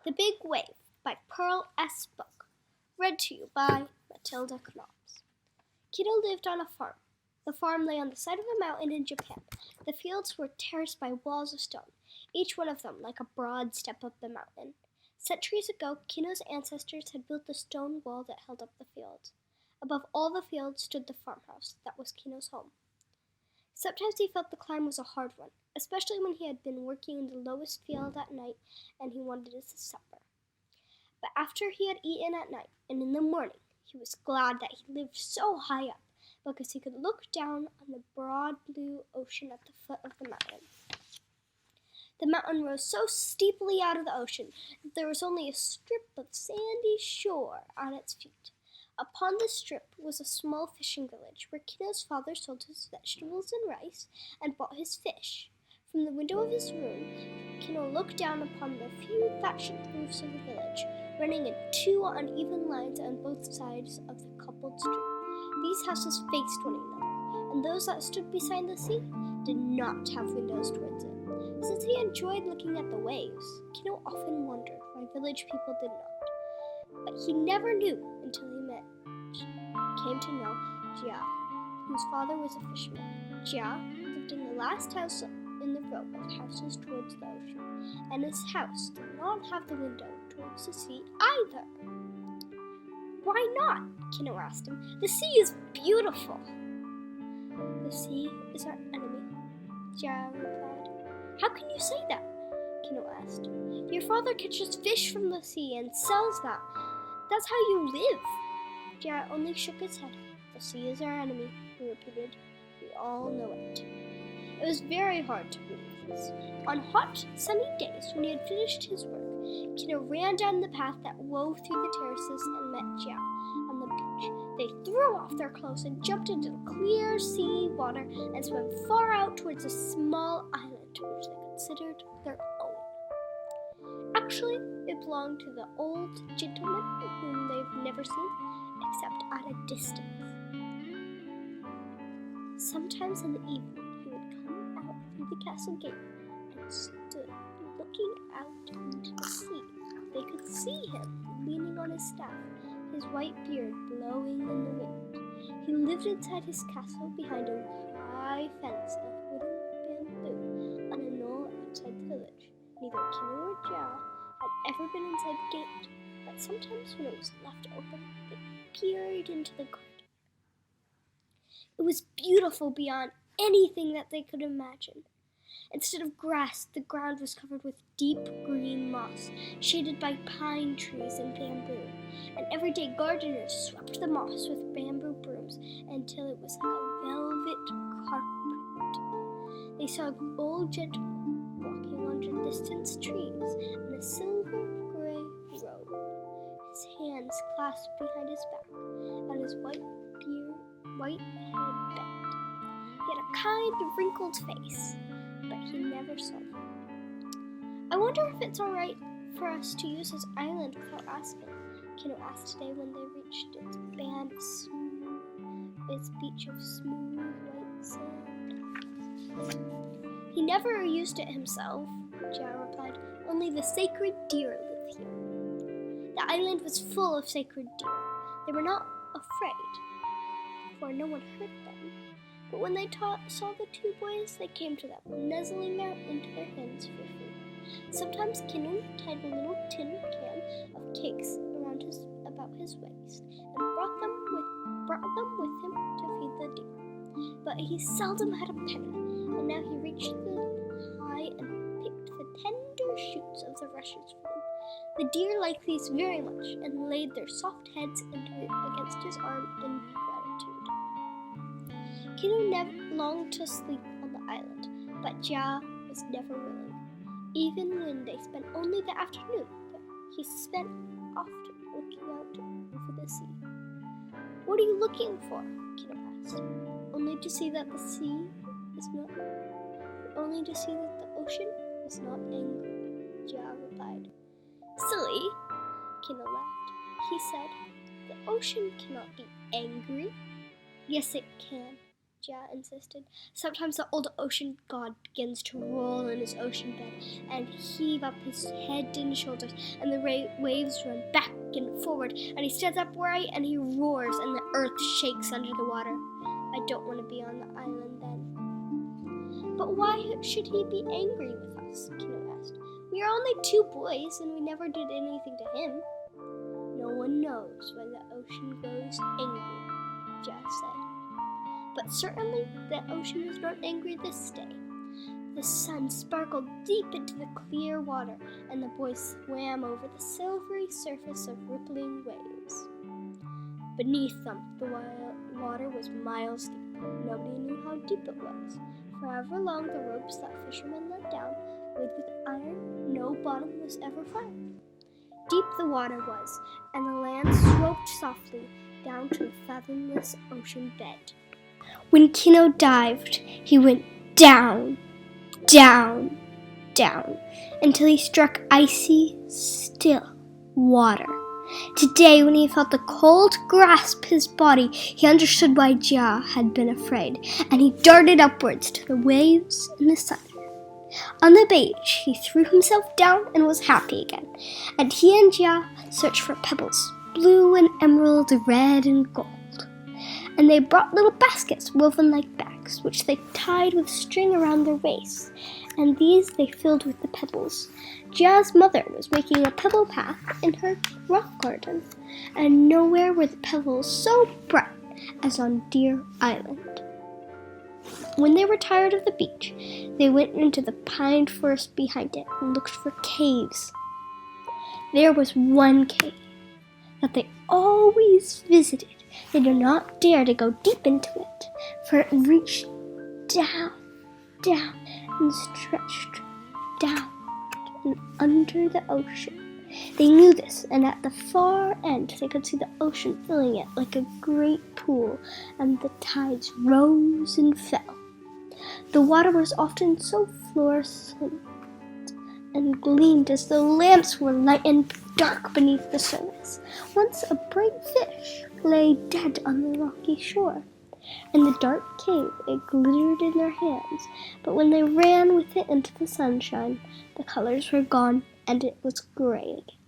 The Big Wave by Pearl S. Book. Read to you by Matilda Knops. Kino lived on a farm. The farm lay on the side of a mountain in Japan. The fields were terraced by walls of stone, each one of them like a broad step up the mountain. Centuries ago, Kino's ancestors had built the stone wall that held up the fields. Above all the fields stood the farmhouse that was Kino's home. Sometimes he felt the climb was a hard one, especially when he had been working in the lowest field at night and he wanted his supper. But after he had eaten at night and in the morning, he was glad that he lived so high up because he could look down on the broad blue ocean at the foot of the mountain. The mountain rose so steeply out of the ocean that there was only a strip of sandy shore on its feet. Upon this strip was a small fishing village where Kino's father sold his vegetables and rice and bought his fish. From the window of his room, Kino looked down upon the few thatched roofs of the village, running in two uneven lines on both sides of the cobbled street. These houses faced one another, and those that stood beside the sea did not have windows towards it. Since he enjoyed looking at the waves, Kino often wondered why village people did not. But he never knew until he came to know Jia, whose father was a fisherman. Jia lived in the last house in the row of houses towards the ocean, and his house did not have the window towards the sea either. Why not? Kino asked him. The sea is beautiful. The sea is our enemy, Jia replied. How can you say that? Kino asked. Your father catches fish from the sea and sells them. That's how you live. Jia only shook his head. The sea is our enemy, he repeated. We all know it. It was very hard to believe this. On hot, sunny days, when he had finished his work, Kino ran down the path that wove through the terraces and met Jia on the beach. They threw off their clothes and jumped into the clear sea water and swam far out towards a small island which they considered their own. Actually, it belonged to the old gentleman whom they've never seen, except at a distance. Sometimes in the evening, he would come out through the castle gate and stood looking out into the sea. They could see him leaning on his staff, his white beard blowing in the wind. He lived inside his castle behind a high fence of wooden bamboo on a knoll outside the village. Neither Kino nor Jia had ever been inside the gate, but sometimes when it was left open, they peered into the garden. It was beautiful beyond anything that they could imagine. Instead of grass, the ground was covered with deep green moss, shaded by pine trees and bamboo, and everyday gardeners swept the moss with bamboo brooms until it was like a velvet carpet. They saw a old gentleman walking under distant trees in a silver-gray robe, his hands clasped behind his back, and his white head bent. He had a kind, wrinkled face, but he never saw them. I wonder if it's all right for us to use his island without asking, Kino asked today when they reached its beach of smooth white sand. He never used it himself, Jia replied. Only the sacred deer live here. The island was full of sacred deer. They were not afraid, for no one hurt them. But when they saw the two boys, they came to them, nuzzling them into their hands for food. Sometimes Kino tied a little tin can of cakes about his waist and brought them with him to feed the deer. But he seldom had a penny, and now he reached high and picked the tender shoots of the rushes for them. The deer liked these very much and laid their soft heads against his arm in gratitude. Kino never longed to sleep on the island, but Jia was never willing. Even when they spent only the afternoon there, he spent often looking out over the sea. What are you looking for? Kino asked. Only to see that the ocean is not angry, Jia replied. Silly, Kino laughed. He said, the ocean cannot be angry. Yes, it can. Ja insisted. Sometimes the old ocean god begins to roll in his ocean bed and heave up his head and shoulders, and the waves run back and forward, and he stands upright and he roars, and the earth shakes under the water. I don't want to be on the island then. But why should he be angry with us? Kino asked. We are only 2 boys, and we never did anything to him. No one knows why the ocean goes angry, Ja said. But certainly the ocean was not angry this day. The sun sparkled deep into the clear water, and the boys swam over the silvery surface of rippling waves. Beneath them, the water was miles deep. Nobody knew how deep it was. Forever long the ropes that fishermen let down, weighed with iron, no bottom was ever found. Deep the water was, and the land sloped softly down to a fathomless ocean bed. When Kino dived, he went down, down, down, until he struck icy, still water. Today, when he felt the cold grasp his body, he understood why Ja had been afraid, and he darted upwards to the waves and the sun. On the beach, he threw himself down and was happy again, and he and Ja searched for pebbles, blue and emerald, red and gold. And they brought little baskets woven like bags, which they tied with string around their waists, and these they filled with the pebbles. Ja's mother was making a pebble path in her rock garden, and nowhere were the pebbles so bright as on Deer Island. When they were tired of the beach, they went into the pine forest behind it and looked for caves. There was one cave that they always visited. They did not dare to go deep into it, for it reached down, down, and stretched down and under the ocean. They knew this, and at the far end they could see the ocean filling it like a great pool, and the tides rose and fell. The water was often so fluorescent and gleamed as though lamps were light and dark beneath the surface. Once a bright fish lay dead on the rocky shore. In the dark cave it glittered in their hands, but when they ran with it into the sunshine, the colors were gone and it was gray again.